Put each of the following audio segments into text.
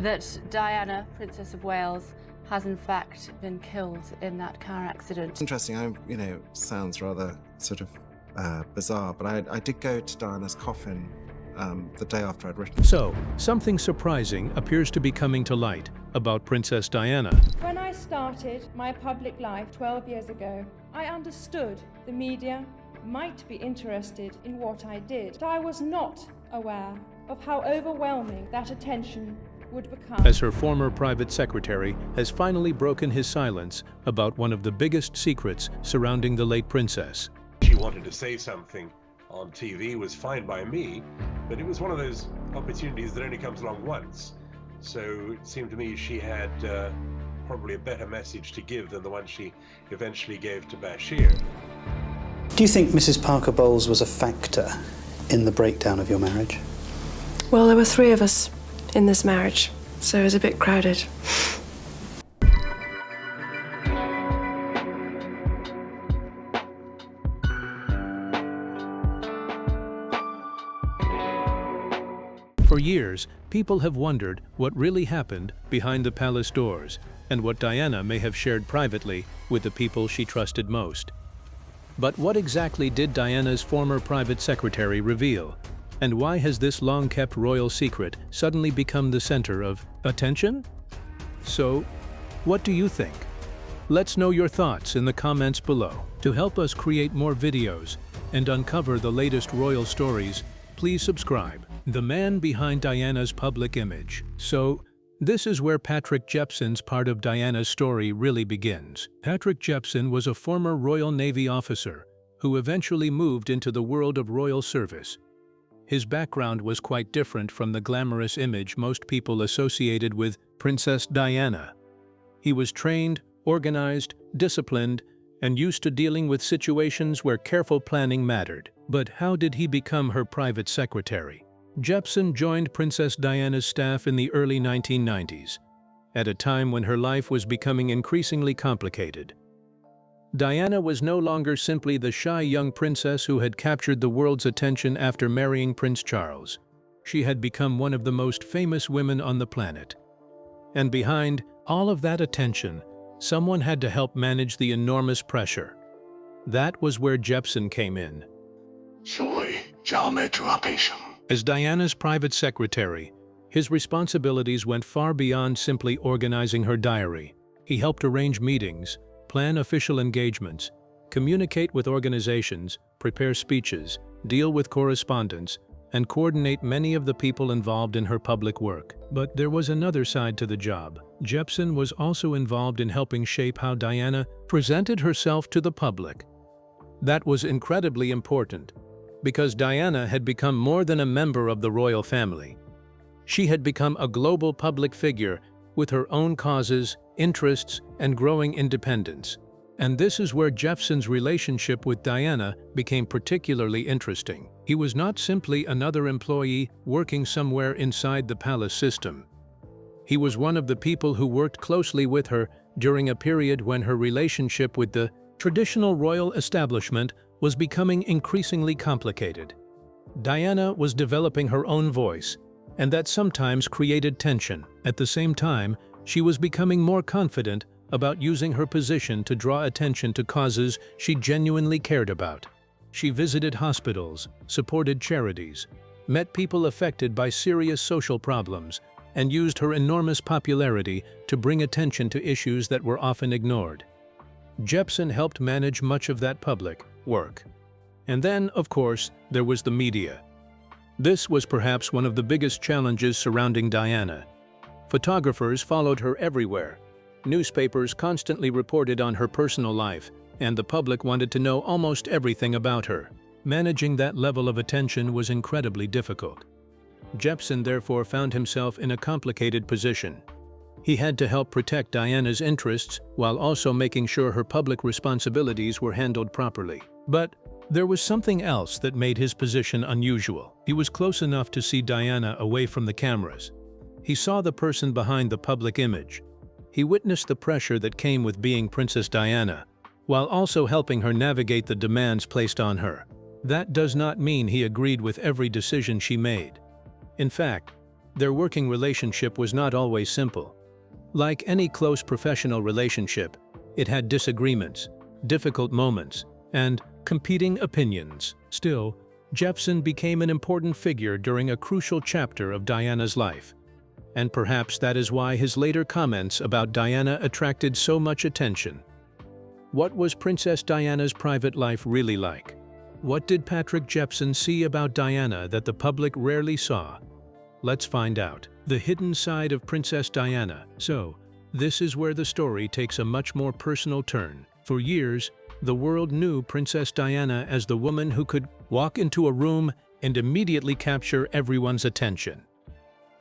that Diana, Princess of Wales, has in fact been killed in that car accident. Interesting, sounds rather sort of bizarre, but I did go to Diana's coffin the day after I'd written. So, something surprising appears to be coming to light about Princess Diana. When I started my public life 12 years ago, I understood the media might be interested in what I did, but I was not aware of how overwhelming that attention would become. As her former private secretary has finally broken his silence about one of the biggest secrets surrounding the late princess. She wanted to say something on TV, was fine by me, but it was one of those opportunities that only comes along once. So it seemed to me she had probably a better message to give than the one she eventually gave to Bashir. Do you think Mrs. Parker Bowles was a factor in the breakdown of your marriage? Well, there were 3 of us in this marriage, so it was a bit crowded. For years, people have wondered what really happened behind the palace doors and what Diana may have shared privately with the people she trusted most. But what exactly did Diana's former private secretary reveal? And why has this long-kept royal secret suddenly become the center of attention? So, what do you think? Let's know your thoughts in the comments below. To help us create more videos and uncover the latest royal stories, please subscribe. The man behind Diana's public image. So, this is where Patrick Jeppson's part of Diana's story really begins. Patrick Jeppson was a former Royal Navy officer who eventually moved into the world of royal service. His background was quite different from the glamorous image most people associated with Princess Diana. He was trained, organized, disciplined, and used to dealing with situations where careful planning mattered. But how did he become her private secretary? Jeppson joined Princess Diana's staff in the early 1990s, at a time when her life was becoming increasingly complicated. Diana was no longer simply the shy young princess who had captured the world's attention after marrying Prince Charles. She had become one of the most famous women on the planet. And behind all of that attention, someone had to help manage the enormous pressure. That was where Jeppson came in. As Diana's private secretary, his responsibilities went far beyond simply organizing her diary. He helped arrange meetings, plan official engagements, communicate with organizations, prepare speeches, deal with correspondence, and coordinate many of the people involved in her public work. But there was another side to the job. Jeppson was also involved in helping shape how Diana presented herself to the public. That was incredibly important, because Diana had become more than a member of the royal family. She had become a global public figure with her own causes, interests, and growing independence. And this is where Jeppson's relationship with Diana became particularly interesting. He was not simply another employee working somewhere inside the palace system. He was one of the people who worked closely with her during a period when her relationship with the traditional royal establishment was becoming increasingly complicated. Diana was developing her own voice, and that sometimes created tension. At the same time, she was becoming more confident about using her position to draw attention to causes she genuinely cared about. She visited hospitals, supported charities, met people affected by serious social problems, and used her enormous popularity to bring attention to issues that were often ignored. Jeppson helped manage much of that public work. And then, of course, there was the media. This was perhaps one of the biggest challenges surrounding Diana. Photographers followed her everywhere. Newspapers constantly reported on her personal life, and the public wanted to know almost everything about her. Managing that level of attention was incredibly difficult. Jeppson therefore found himself in a complicated position. He had to help protect Diana's interests while also making sure her public responsibilities were handled properly. But there was something else that made his position unusual. He was close enough to see Diana away from the cameras. He saw the person behind the public image. He witnessed the pressure that came with being Princess Diana, while also helping her navigate the demands placed on her. That does not mean he agreed with every decision she made. In fact, Their working relationship was not always simple. Like any close professional relationship, it had disagreements, difficult moments, and competing opinions. Still, Jephson became an important figure during a crucial chapter of Diana's life. And perhaps that is why his later comments about Diana attracted so much attention. What was Princess Diana's private life really like? What did Patrick Jephson see about Diana that the public rarely saw? Let's find out. The hidden side of Princess Diana. So, this is where the story takes a much more personal turn. For years, the world knew Princess Diana as the woman who could walk into a room and immediately capture everyone's attention.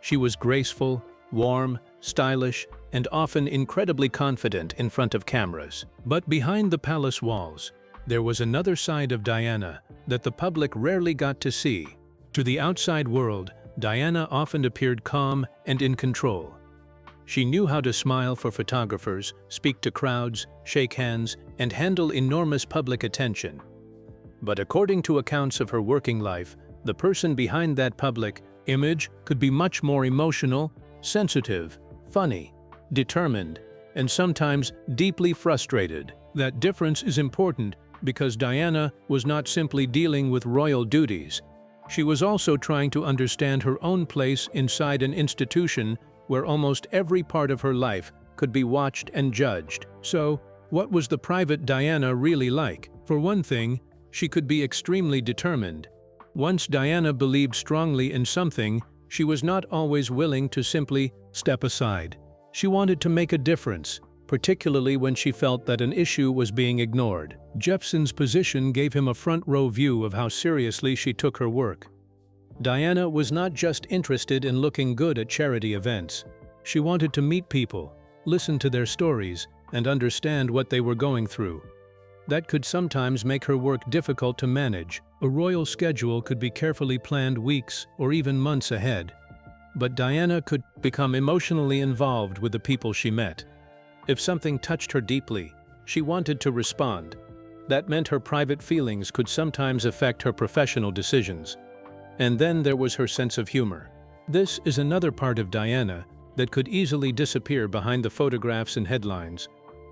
She was graceful, warm, stylish, and often incredibly confident in front of cameras. But behind the palace walls, there was another side of Diana that the public rarely got to see. To the outside world, Diana often appeared calm and in control. She knew how to smile for photographers, speak to crowds, shake hands, and handle enormous public attention. But according to accounts of her working life, the person behind that public image could be much more emotional, sensitive, funny, determined, and sometimes deeply frustrated. That difference is important because Diana was not simply dealing with royal duties. She was also trying to understand her own place inside an institution where almost every part of her life could be watched and judged. So, what was the private Diana really like? For one thing, she could be extremely determined. Once Diana believed strongly in something, she was not always willing to simply step aside. She wanted to make a difference, particularly when she felt that an issue was being ignored. Jephson's position gave him a front-row view of how seriously she took her work. Diana was not just interested in looking good at charity events. She wanted to meet people, listen to their stories, and understand what they were going through. That could sometimes make her work difficult to manage. A royal schedule could be carefully planned weeks or even months ahead. But Diana could become emotionally involved with the people she met. If something touched her deeply, she wanted to respond. That meant her private feelings could sometimes affect her professional decisions. And then there was her sense of humor. This is another part of Diana that could easily disappear behind the photographs and headlines.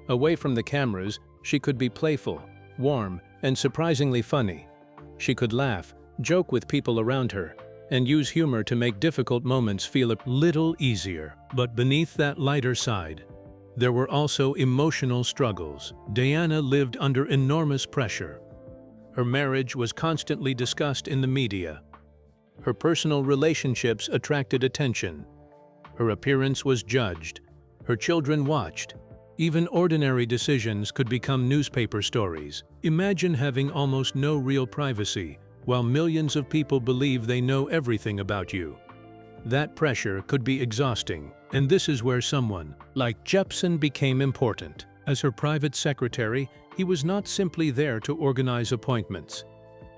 Away from the cameras, she could be playful, warm, and surprisingly funny. She could laugh, joke with people around her, and use humor to make difficult moments feel a little easier. But beneath that lighter side, there were also emotional struggles. Diana lived under enormous pressure. Her marriage was constantly discussed in the media. Her personal relationships attracted attention. Her appearance was judged. Her children watched. Even ordinary decisions could become newspaper stories. Imagine having almost no real privacy, while millions of people believe they know everything about you. That pressure could be exhausting, and this is where someone like Jephson became important. As her private secretary, he was not simply there to organize appointments.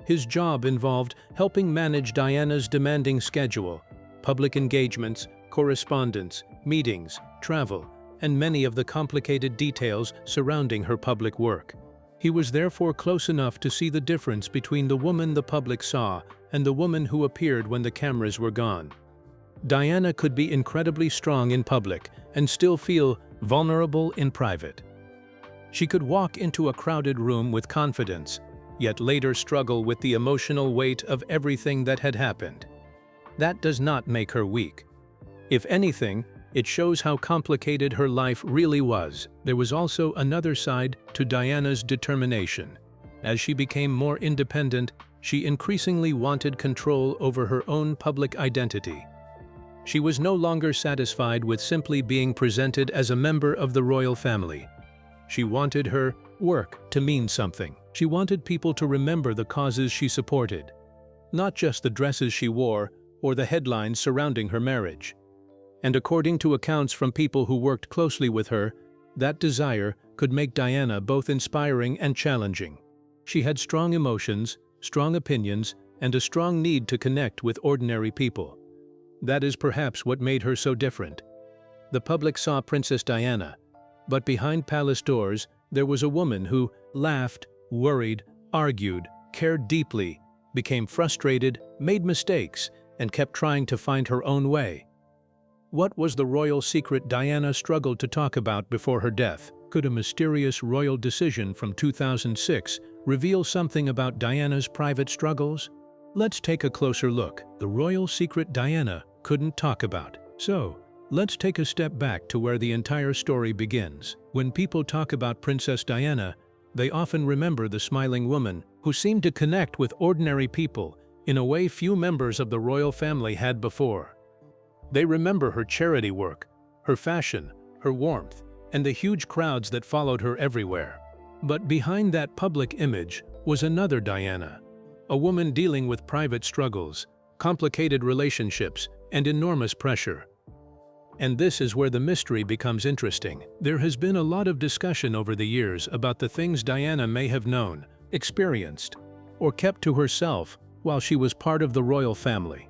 His job involved helping manage Diana's demanding schedule, public engagements, correspondence, meetings, travel, and many of the complicated details surrounding her public work. He was therefore close enough to see the difference between the woman the public saw and the woman who appeared when the cameras were gone. Diana could be incredibly strong in public and still feel vulnerable in private. She could walk into a crowded room with confidence, yet later struggle with the emotional weight of everything that had happened. That does not make her weak. If anything, it shows how complicated her life really was. There was also another side to Diana's determination. As she became more independent, she increasingly wanted control over her own public identity. She was no longer satisfied with simply being presented as a member of the royal family. She wanted her work to mean something. She wanted people to remember the causes she supported, not just the dresses she wore or the headlines surrounding her marriage. And according to accounts from people who worked closely with her, that desire could make Diana both inspiring and challenging. She had strong emotions, strong opinions, and a strong need to connect with ordinary people. That is perhaps what made her so different. The public saw Princess Diana, but behind palace doors, there was a woman who laughed, worried, argued, cared deeply, became frustrated, made mistakes, and kept trying to find her own way. What was the royal secret Diana struggled to talk about before her death? Could a mysterious royal decision from 2006 reveal something about Diana's private struggles? Let's take a closer look. The royal secret Diana couldn't talk about. So, let's take a step back to where the entire story begins. When people talk about Princess Diana, they often remember the smiling woman who seemed to connect with ordinary people in a way few members of the royal family had before. They remember her charity work, her fashion, her warmth, and the huge crowds that followed her everywhere. But behind that public image was another Diana, a woman dealing with private struggles, complicated relationships, and enormous pressure. And this is where the mystery becomes interesting. There has been a lot of discussion over the years about the things Diana may have known, experienced, or kept to herself while she was part of the royal family.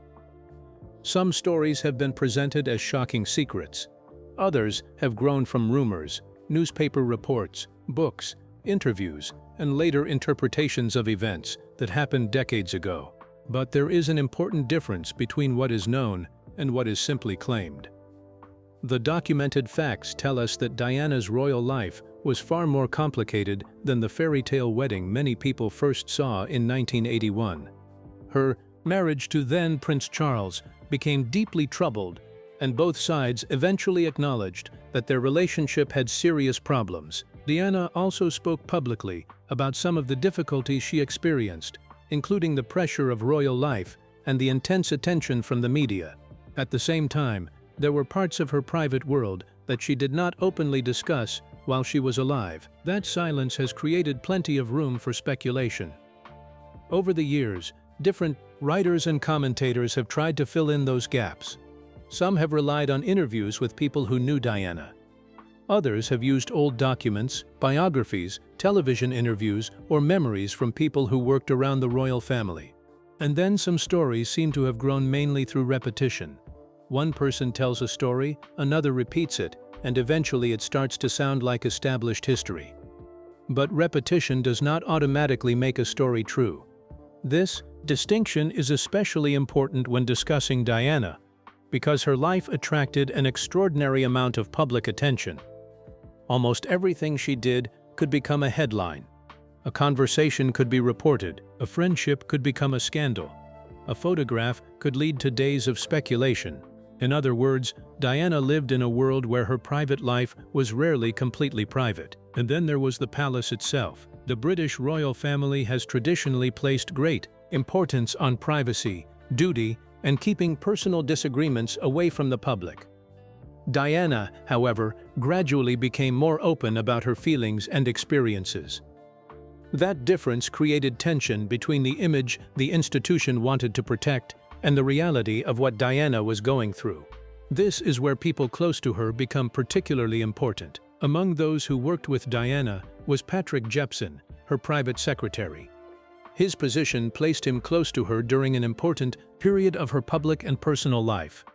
Some stories have been presented as shocking secrets. Others have grown from rumors, newspaper reports, books, interviews, and later interpretations of events that happened decades ago. But there is an important difference between what is known and what is simply claimed. The documented facts tell us that Diana's royal life was far more complicated than the fairy tale wedding many people first saw in 1981. Her marriage to then Prince Charles became deeply troubled, and both sides eventually acknowledged that their relationship had serious problems. Diana also spoke publicly about some of the difficulties she experienced, including the pressure of royal life and the intense attention from the media. At the same time, there were parts of her private world that she did not openly discuss while she was alive. That silence has created plenty of room for speculation. Over the years, different writers and commentators have tried to fill in those gaps. Some have relied on interviews with people who knew Diana. Others have used old documents, biographies, television interviews, or memories from people who worked around the royal family. And then some stories seem to have grown mainly through repetition. One person tells a story, another repeats it, and eventually it starts to sound like established history. But repetition does not automatically make a story true. This distinction is especially important when discussing Diana, because her life attracted an extraordinary amount of public attention. Almost everything she did could become a headline. A conversation could be reported, a friendship could become a scandal, a photograph could lead to days of speculation. In other words, Diana lived in a world where her private life was rarely completely private. And then there was the palace itself. The British royal family has traditionally placed great importance on privacy, duty, and keeping personal disagreements away from the public. Diana, however, gradually became more open about her feelings and experiences. That difference created tension between the image the institution wanted to protect and the reality of what Diana was going through. This is where people close to her become particularly important. Among those who worked with Diana was Patrick Jepson, her private secretary. His position placed him close to her during an important period of her public and personal life.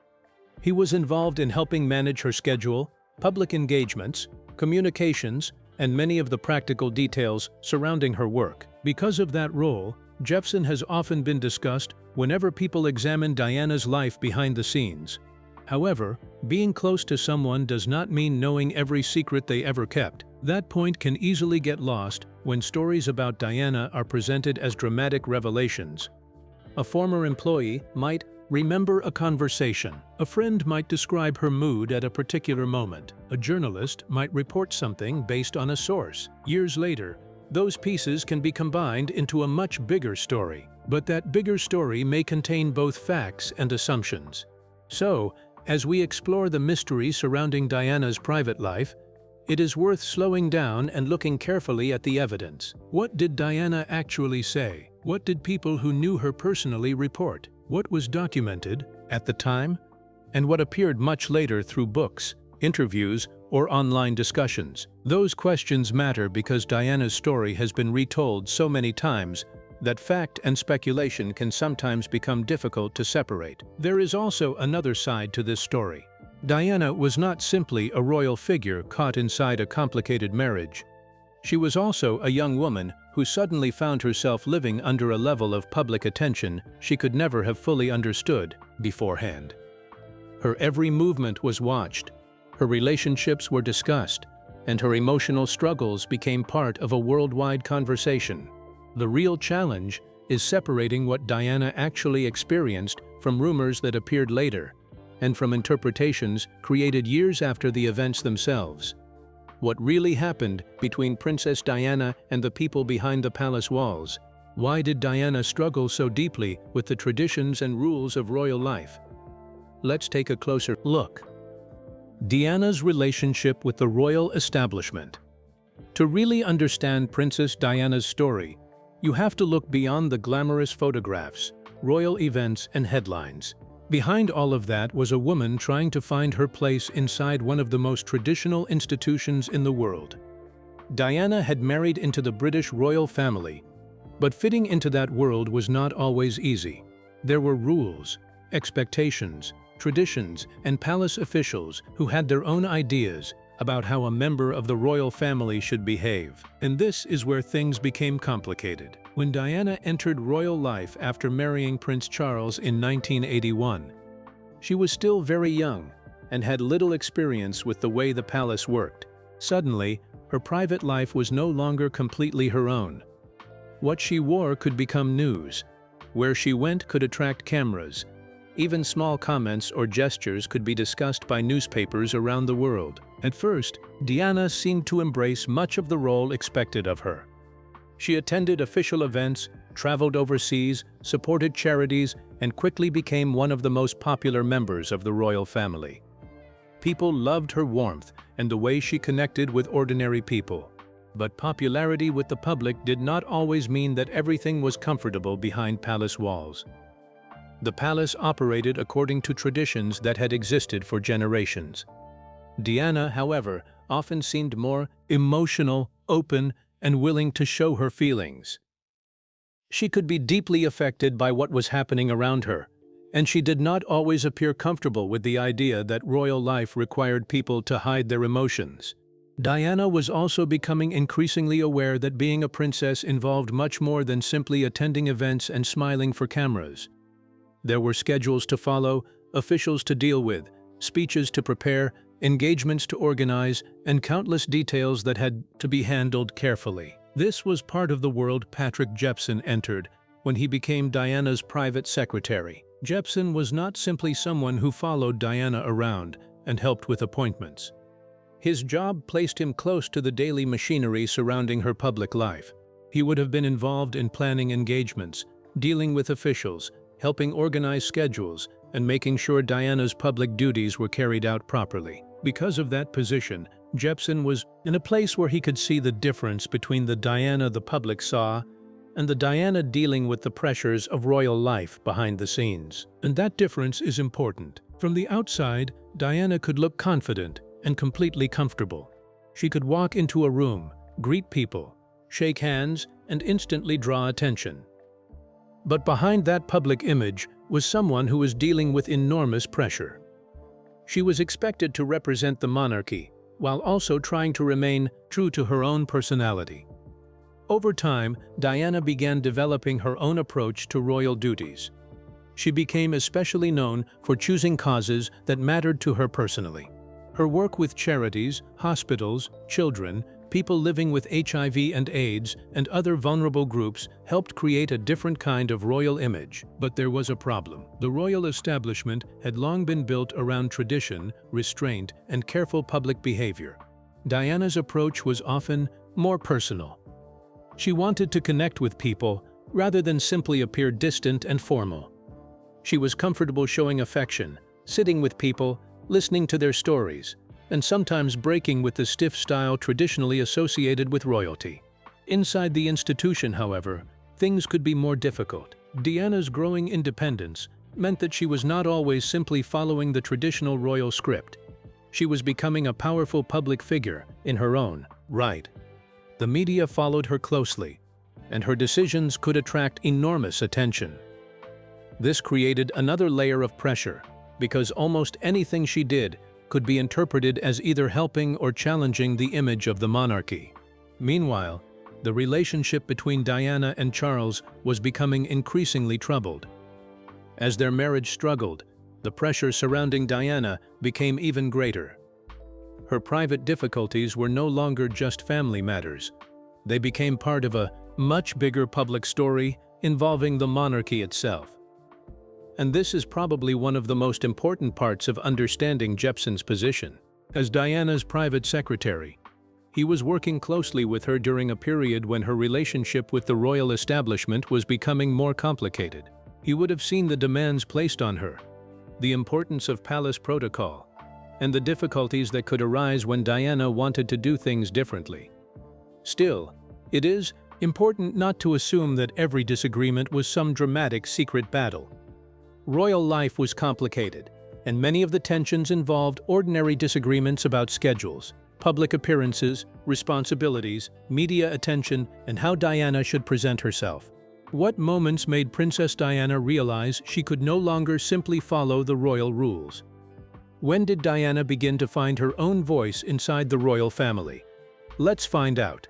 He was involved in helping manage her schedule, public engagements, communications, and many of the practical details surrounding her work. Because of that role, Jepson has often been discussed whenever people examine Diana's life behind the scenes. However, being close to someone does not mean knowing every secret they ever kept. That point can easily get lost when stories about Diana are presented as dramatic revelations. A former employee might remember a conversation. A friend might describe her mood at a particular moment. A journalist might report something based on a source. Years later, those pieces can be combined into a much bigger story. But that bigger story may contain both facts and assumptions. So, as we explore the mystery surrounding Diana's private life, it is worth slowing down and looking carefully at the evidence. What did Diana actually say? What did people who knew her personally report? What was documented at the time? And what appeared much later through books, interviews, or online discussions? Those questions matter because Diana's story has been retold so many times that fact and speculation can sometimes become difficult to separate. There is also another side to this story. Diana was not simply a royal figure caught inside a complicated marriage. She was also a young woman who suddenly found herself living under a level of public attention she could never have fully understood beforehand. Her every movement was watched, her relationships were discussed, and her emotional struggles became part of a worldwide conversation. The real challenge is separating what Diana actually experienced from rumors that appeared later, and from interpretations created years after the events themselves. What really happened between Princess Diana and the people behind the palace walls? Why did Diana struggle so deeply with the traditions and rules of royal life? Let's take a closer look. Diana's relationship with the royal establishment. To really understand Princess Diana's story, you have to look beyond the glamorous photographs, royal events, and headlines. Behind all of that was a woman trying to find her place inside one of the most traditional institutions in the world. Diana had married into the British royal family, but fitting into that world was not always easy. There were rules, expectations, traditions, and palace officials who had their own ideas about how a member of the royal family should behave. And this is where things became complicated. When Diana entered royal life after marrying Prince Charles in 1981, she was still very young and had little experience with the way the palace worked. Suddenly, her private life was no longer completely her own. What she wore could become news. Where she went could attract cameras. Even small comments or gestures could be discussed by newspapers around the world. At first, Diana seemed to embrace much of the role expected of her. She attended official events, traveled overseas, supported charities, and quickly became one of the most popular members of the royal family. People loved her warmth and the way she connected with ordinary people. But popularity with the public did not always mean that everything was comfortable behind palace walls. The palace operated according to traditions that had existed for generations. Diana, however, often seemed more emotional, open, and willing to show her feelings. She could be deeply affected by what was happening around her, and she did not always appear comfortable with the idea that royal life required people to hide their emotions. Diana was also becoming increasingly aware that being a princess involved much more than simply attending events and smiling for cameras. There were schedules to follow, officials to deal with, speeches to prepare, engagements to organize, and countless details that had to be handled carefully. This was part of the world Patrick Jephson entered when he became Diana's private secretary. Jephson was not simply someone who followed Diana around and helped with appointments. His job placed him close to the daily machinery surrounding her public life. He would have been involved in planning engagements, dealing with officials, helping organize schedules, and making sure Diana's public duties were carried out properly. Because of that position, Jephson was in a place where he could see the difference between the Diana the public saw and the Diana dealing with the pressures of royal life behind the scenes. And that difference is important. From the outside, Diana could look confident and completely comfortable. She could walk into a room, greet people, shake hands, and instantly draw attention. But behind that public image was someone who was dealing with enormous pressure. She was expected to represent the monarchy, while also trying to remain true to her own personality. Over time, Diana began developing her own approach to royal duties. She became especially known for choosing causes that mattered to her personally. Her work with charities, hospitals, children, people living with HIV and AIDS, and other vulnerable groups helped create a different kind of royal image. But there was a problem. The royal establishment had long been built around tradition, restraint, and careful public behavior. Diana's approach was often more personal. She wanted to connect with people rather than simply appear distant and formal. She was comfortable showing affection, sitting with people, listening to their stories, and sometimes breaking with the stiff style traditionally associated with royalty. Inside the institution, however, things could be more difficult. Diana's growing independence meant that she was not always simply following the traditional royal script. She was becoming a powerful public figure in her own right. The media followed her closely, and her decisions could attract enormous attention. This created another layer of pressure, because almost anything she did could be interpreted as either helping or challenging the image of the monarchy. Meanwhile, the relationship between Diana and Charles was becoming increasingly troubled. As their marriage struggled, the pressure surrounding Diana became even greater. Her private difficulties were no longer just family matters. They became part of a much bigger public story involving the monarchy itself. And this is probably one of the most important parts of understanding Jeppson's position. As Diana's private secretary, he was working closely with her during a period when her relationship with the royal establishment was becoming more complicated. He would have seen the demands placed on her, the importance of palace protocol, and the difficulties that could arise when Diana wanted to do things differently. Still, it is important not to assume that every disagreement was some dramatic secret battle. Royal life was complicated, and many of the tensions involved ordinary disagreements about schedules, public appearances, responsibilities, media attention, and how Diana should present herself. What moments made Princess Diana realize she could no longer simply follow the royal rules? When did Diana begin to find her own voice inside the royal family? Let's find out.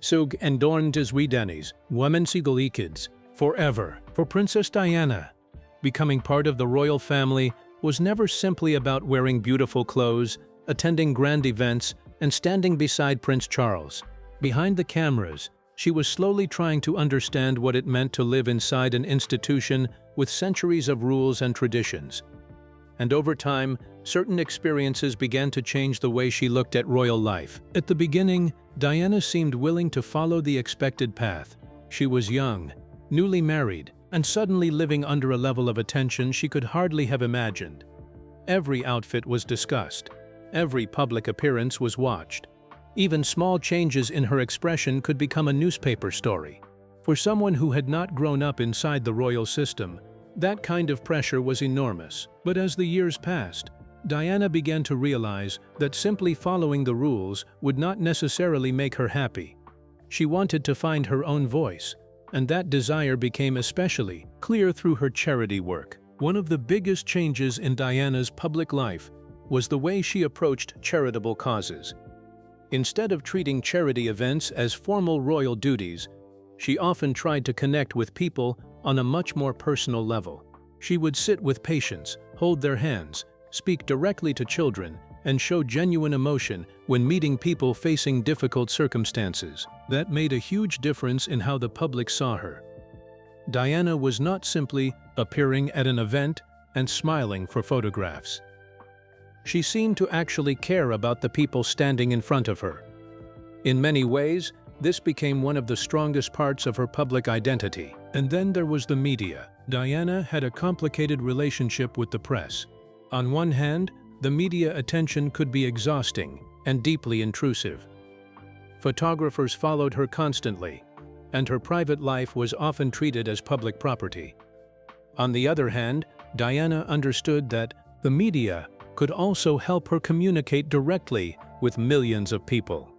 Sug en dorn des Wiedenis, women sigolikids, forever. For Princess Diana, becoming part of the royal family was never simply about wearing beautiful clothes, attending grand events, and standing beside Prince Charles. Behind the cameras, she was slowly trying to understand what it meant to live inside an institution with centuries of rules and traditions. And over time, certain experiences began to change the way she looked at royal life. At the beginning, Diana seemed willing to follow the expected path. She was young, newly married, and suddenly living under a level of attention she could hardly have imagined. Every outfit was discussed. Every public appearance was watched. Even small changes in her expression could become a newspaper story. For someone who had not grown up inside the royal system, that kind of pressure was enormous. But as the years passed, Diana began to realize that simply following the rules would not necessarily make her happy. She wanted to find her own voice, and that desire became especially clear through her charity work. One of the biggest changes in Diana's public life was the way she approached charitable causes. Instead of treating charity events as formal royal duties, she often tried to connect with people on a much more personal level. She would sit with patients, hold their hands, speak directly to children, and show genuine emotion when meeting people facing difficult circumstances. That made a huge difference in how the public saw her. Diana was not simply appearing at an event and smiling for photographs. She seemed to actually care about the people standing in front of her. In many ways, this became one of the strongest parts of her public identity. And then there was the media. Diana had a complicated relationship with the press. On one hand, the media attention could be exhausting and deeply intrusive. Photographers followed her constantly, and her private life was often treated as public property. On the other hand, Diana understood that the media could also help her communicate directly with millions of people.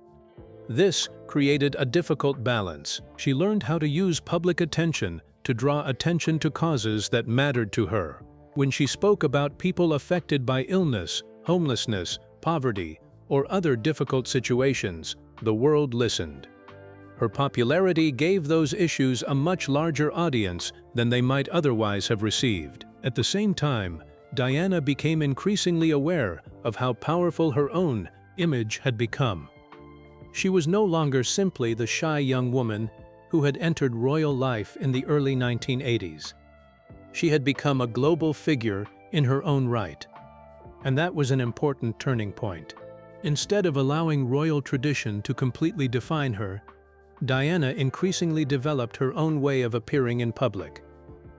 This created a difficult balance. She learned how to use public attention to draw attention to causes that mattered to her. When she spoke about people affected by illness, homelessness, poverty, or other difficult situations, the world listened. Her popularity gave those issues a much larger audience than they might otherwise have received. At the same time, Diana became increasingly aware of how powerful her own image had become. She was no longer simply the shy young woman who had entered royal life in the early 1980s. She had become a global figure in her own right. And that was an important turning point. Instead of allowing royal tradition to completely define her, Diana increasingly developed her own way of appearing in public.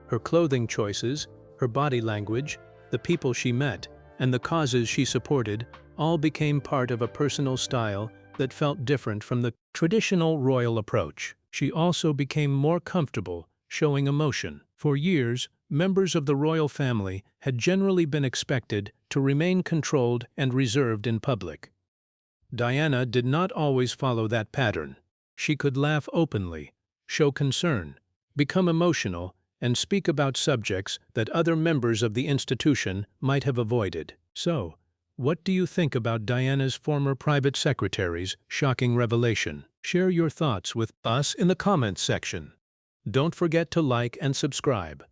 Her clothing choices, her body language, the people she met, and the causes she supported all became part of a personal style that felt different from the traditional royal approach. She also became more comfortable showing emotion. For years, members of the royal family had generally been expected to remain controlled and reserved in public. Diana did not always follow that pattern. She could laugh openly, show concern, become emotional, and speak about subjects that other members of the institution might have avoided. So, what do you think about Diana's former private secretary's shocking revelation? Share your thoughts with us in the comments section. Don't forget to like and subscribe.